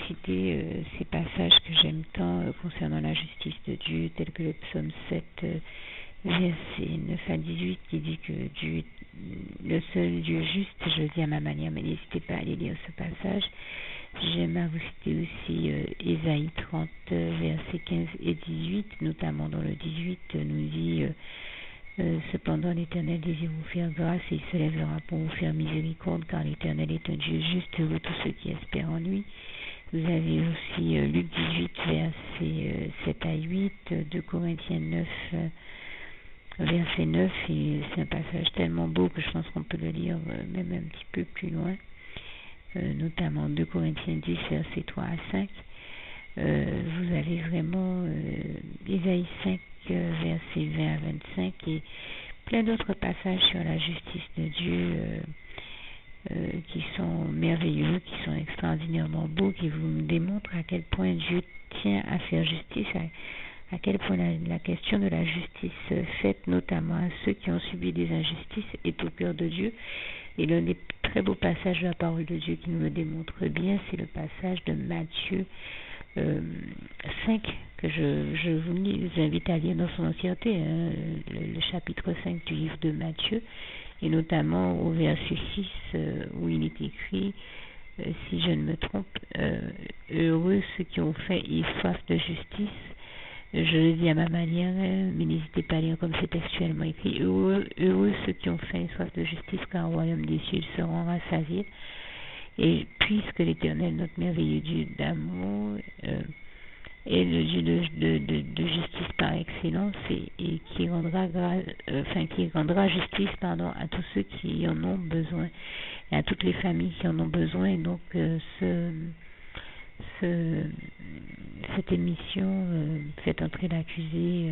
citer ces passages que j'aime tant concernant la justice de Dieu, tels que le psaume 7, versets 9 à 18, qui dit que Dieu est le seul Dieu juste. Je le dis à ma manière, mais n'hésitez pas à aller lire ce passage. J'aime à vous citer aussi Ésaïe 30, versets 15 et 18, notamment dans le 18, nous dit cependant l'Éternel désire vous faire grâce et il se lèvera pour vous faire miséricorde, car l'Éternel est un Dieu juste, heureux tous ceux qui espèrent en lui. Vous avez aussi Luc 18, versets 7 à 8, 2 Corinthiens 9, verset 9, et c'est un passage tellement beau que je pense qu'on peut le lire même un petit peu plus loin, notamment 2 Corinthiens 10, versets 3 à 5. Vous avez vraiment Ésaïe 5, versets 20 à 25, et plein d'autres passages sur la justice de Dieu qui sont merveilleux, qui sont extraordinairement beaux, qui vous démontrent à quel point Dieu tient à faire justice, à quel point la question de la justice faite notamment à ceux qui ont subi des injustices est au cœur de Dieu. Et l'un des très beaux passages de la parole de Dieu qui nous le démontre bien, c'est le passage de Matthieu 5, que je vous invite à lire dans son entièreté, le chapitre 5 du livre de Matthieu, et notamment au verset 6 où il est écrit, si je ne me trompe, heureux ceux qui ont faim et soif de justice. Je le dis à ma manière, mais n'hésitez pas à lire comme c'est textuellement écrit. Heureux ceux qui ont faim et soif de justice, car au royaume des cieux ils seront rassasiés. Et puisque l'Éternel, notre merveilleux Dieu d'amour, est le Dieu de justice par excellence, et qui rendra justice à tous ceux qui en ont besoin, et à toutes les familles qui en ont besoin. Et donc cette émission fait entrer l'accusé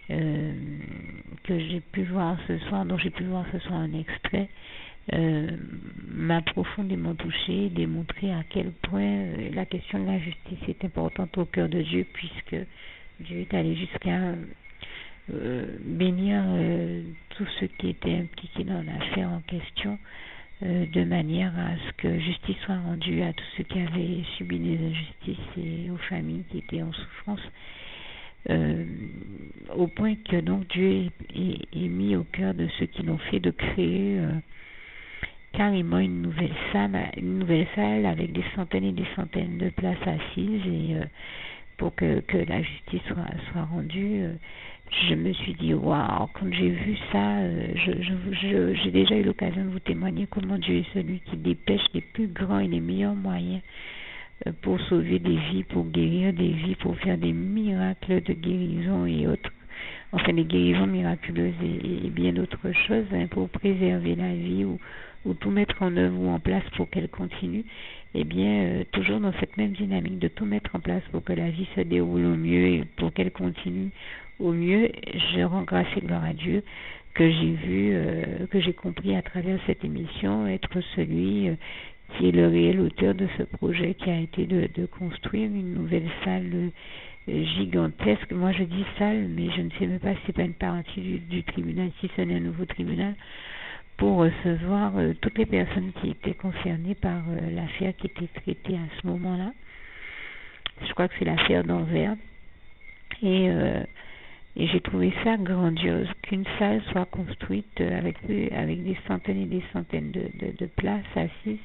que j'ai pu voir ce soir, dont j'ai pu voir ce soir un extrait, m'a profondément touché, démontré à quel point la question de la justice est importante au cœur de Dieu, puisque Dieu est allé jusqu'à bénir tous ceux qui étaient impliqués dans l'affaire en question, de manière à ce que justice soit rendue à tous ceux qui avaient subi des injustices et aux familles qui étaient en souffrance, au point que donc Dieu est mis au cœur de ceux qui l'ont fait de créer carrément une nouvelle salle avec des centaines et des centaines de places assises, et pour que la justice soit rendue. Je me suis dit waouh, quand j'ai vu ça, j'ai déjà eu l'occasion de vous témoigner comment Dieu est celui qui dépêche les plus grands et les meilleurs moyens pour sauver des vies, pour guérir des vies, pour faire des miracles de guérison et autres, enfin des guérisons miraculeuses et bien d'autres choses, pour préserver la vie ou tout mettre en œuvre ou en place pour qu'elle continue. Eh bien, toujours dans cette même dynamique de tout mettre en place pour que la vie se déroule au mieux et pour qu'elle continue au mieux, je rends grâce et gloire à Dieu que j'ai vu, que j'ai compris à travers cette émission être celui qui est le réel auteur de ce projet, qui a été de construire une nouvelle salle gigantesque. Moi je dis salle, mais je ne sais même pas si c'est pas une partie du tribunal, si ce n'est un nouveau tribunal, pour recevoir toutes les personnes qui étaient concernées par l'affaire qui était traitée à ce moment-là. Je crois que c'est l'affaire d'Anvers. Et j'ai trouvé ça grandiose qu'une salle soit construite avec des centaines et des centaines de places assises,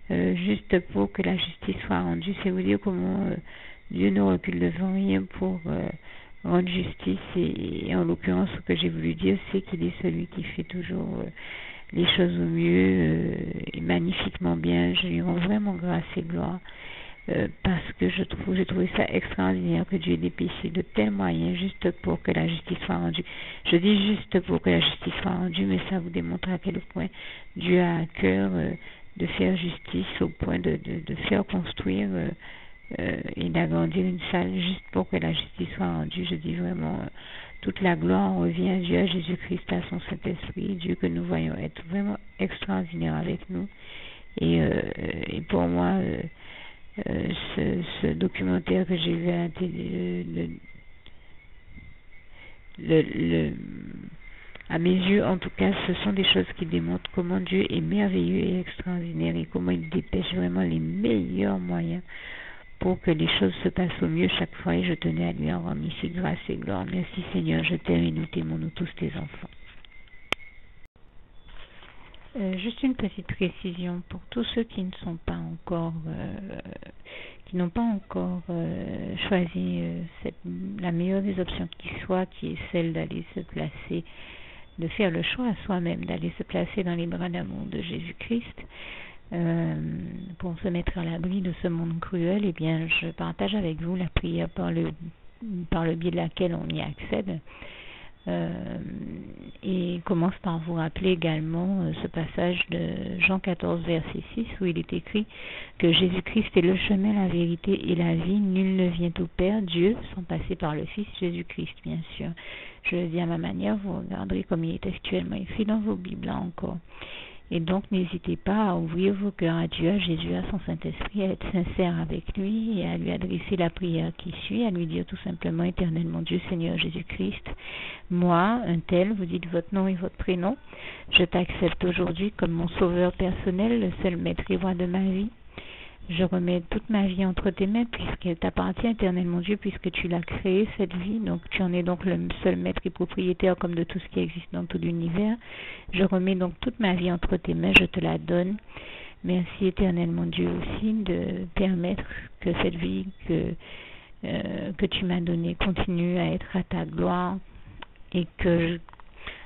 juste pour que la justice soit rendue. C'est vous dire comment Dieu ne recule devant rien pour rendre justice, et en l'occurrence ce que j'ai voulu dire, c'est qu'il est celui qui fait toujours les choses au mieux et magnifiquement bien. Je lui rends vraiment grâce et gloire, parce que j'ai trouvé ça extraordinaire que Dieu ait dépêché de tels moyens juste pour que la justice soit rendue. Je dis juste pour que la justice soit rendue, mais ça vous démontre à quel point Dieu a à cœur de faire justice, au point de faire construire et d'agrandir une salle juste pour que la justice soit rendue. Je dis vraiment toute la gloire revient à Dieu, à Jésus-Christ, à son Saint-Esprit, Dieu que nous voyons être vraiment extraordinaire avec nous. Et pour moi, ce documentaire que j'ai vu à la télé, À mes yeux, en tout cas, ce sont des choses qui démontrent comment Dieu est merveilleux et extraordinaire et comment il dépêche vraiment les meilleurs moyens pour que les choses se passent au mieux chaque fois, et je tenais à lui en rendre ici grâce et gloire. Merci Seigneur, je t'aime et nous t'aimons, nous tous tes enfants. Juste une petite précision pour tous ceux qui ne sont pas encore, qui n'ont pas encore choisi la meilleure des options qui soit, qui est celle d'aller se placer, de faire le choix à soi-même, d'aller se placer dans les bras d'amour de Jésus-Christ, pour se mettre à l'abri de ce monde cruel. Eh bien, je partage avec vous la prière par le biais de laquelle on y accède. Et commence par vous rappeler également ce passage de Jean 14, verset 6, où il est écrit que Jésus-Christ est le chemin, la vérité et la vie. Nul ne vient au Père, Dieu, sans passer par le Fils Jésus-Christ, bien sûr. Je le dis à ma manière, vous regarderez comme il est actuellement écrit dans vos Bibles, là encore. Et donc, n'hésitez pas à ouvrir vos cœurs à Dieu, à Jésus, à son Saint-Esprit, à être sincère avec lui et à lui adresser la prière qui suit, à lui dire tout simplement: Éternel mon Dieu, Seigneur Jésus-Christ, moi, un tel, vous dites votre nom et votre prénom, je t'accepte aujourd'hui comme mon sauveur personnel, le seul maître et roi de ma vie. Je remets toute ma vie entre tes mains puisqu'elle t'appartient, Éternel mon Dieu, puisque tu l'as créée, cette vie. Donc tu en es donc le seul maître et propriétaire comme de tout ce qui existe dans tout l'univers. Je remets donc toute ma vie entre tes mains, je te la donne. Merci, Éternel mon Dieu, aussi de permettre que cette vie que tu m'as donnée continue à être à ta gloire et que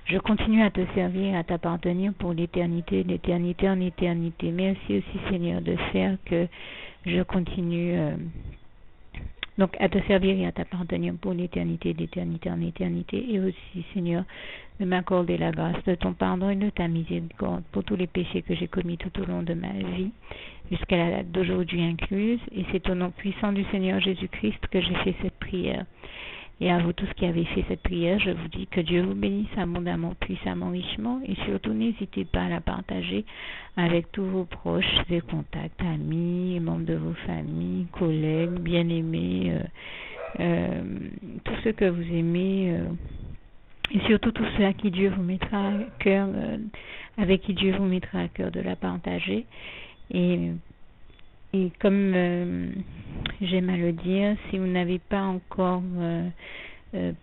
je continue à te servir, à t'appartenir pour l'éternité, d'éternité en éternité. Merci aussi, Seigneur, de faire que je continue donc à te servir et à t'appartenir pour l'éternité, d'éternité en éternité. Et aussi, Seigneur, de m'accorder la grâce de ton pardon et de ta miséricorde pour tous les péchés que j'ai commis tout au long de ma vie, jusqu'à la date d'aujourd'hui incluse. Et c'est au nom puissant du Seigneur Jésus-Christ que j'ai fait cette prière. Et à vous tous qui avez fait cette prière, je vous dis que Dieu vous bénisse abondamment, puissamment, richement. Et surtout, n'hésitez pas à la partager avec tous vos proches et contacts, amis, membres de vos familles, collègues, bien-aimés, tous ceux que vous aimez, et surtout tous ceux à qui Dieu vous mettra à cœur, avec qui Dieu vous mettra à cœur de la partager. Et comme j'aime à le dire, si vous n'avez pas encore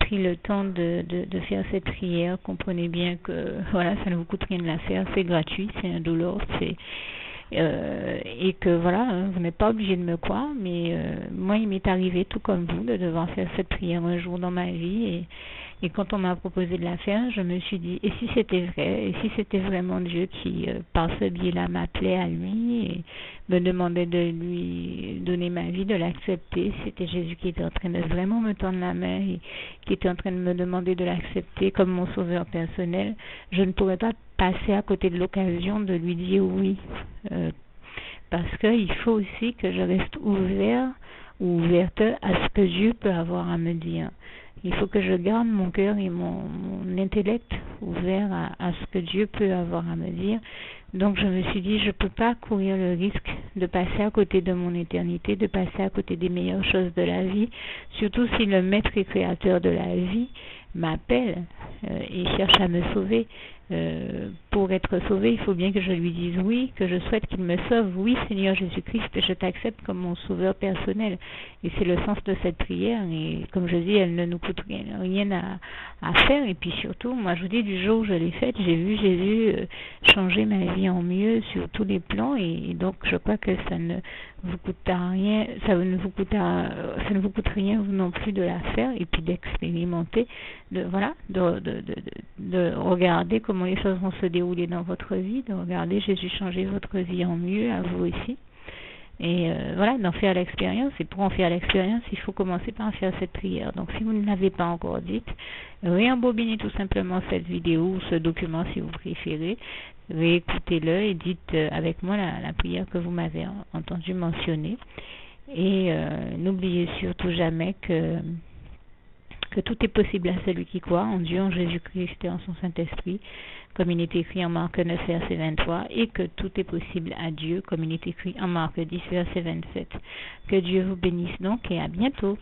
pris le temps de faire cette prière, comprenez bien que voilà, ça ne vous coûte rien de la faire, c'est gratuit, c'est indolore, et que voilà, vous n'êtes pas obligé de me croire, mais moi il m'est arrivé tout comme vous de devoir faire cette prière un jour dans ma vie, et quand on m'a proposé de la faire, je me suis dit, et si c'était vrai, et si c'était vraiment Dieu qui, par ce biais-là, m'appelait à lui et me demandait de lui donner ma vie, de l'accepter, c'était Jésus qui était en train de vraiment me tendre la main et qui était en train de me demander de l'accepter comme mon sauveur personnel, je ne pourrais pas passer à côté de l'occasion de lui dire oui, parce qu'il faut aussi que je reste ouvert ou ouverte à ce que Dieu peut avoir à me dire. Il faut que je garde mon cœur et mon intellect ouvert à ce que Dieu peut avoir à me dire. Donc je me suis dit, je ne peux pas courir le risque de passer à côté de mon éternité, de passer à côté des meilleures choses de la vie, surtout si le maître et créateur de la vie m'appelle et cherche à me sauver. Pour être sauvé, il faut bien que je lui dise oui, que je souhaite qu'il me sauve. Oui, Seigneur Jésus-Christ, je t'accepte comme mon sauveur personnel. Et c'est le sens de cette prière. Et comme je dis, elle ne nous coûte rien à faire. Et puis surtout, moi je vous dis, du jour où je l'ai faite, j'ai vu Jésus changer ma vie en mieux sur tous les plans. Et donc je crois que ça ne vous coûte rien, ça ne vous coûte rien vous non plus de la faire et puis d'expérimenter, de regarder comment les choses vont se dérouler dans votre vie, de regarder Jésus changer votre vie en mieux, à vous aussi. Et voilà, d'en faire l'expérience. Et pour en faire l'expérience, il faut commencer par faire cette prière. Donc si vous ne l'avez pas encore dite, réembobinez tout simplement cette vidéo ou ce document si vous préférez, réécoutez-le et dites avec moi la prière que vous m'avez entendu mentionner. Et n'oubliez surtout jamais que tout est possible à celui qui croit en Dieu, en Jésus-Christ et en son Saint-Esprit, comme il est écrit en Marc 9, verset 23, et que tout est possible à Dieu, comme il est écrit en Marc 10, verset 27. Que Dieu vous bénisse donc et à bientôt.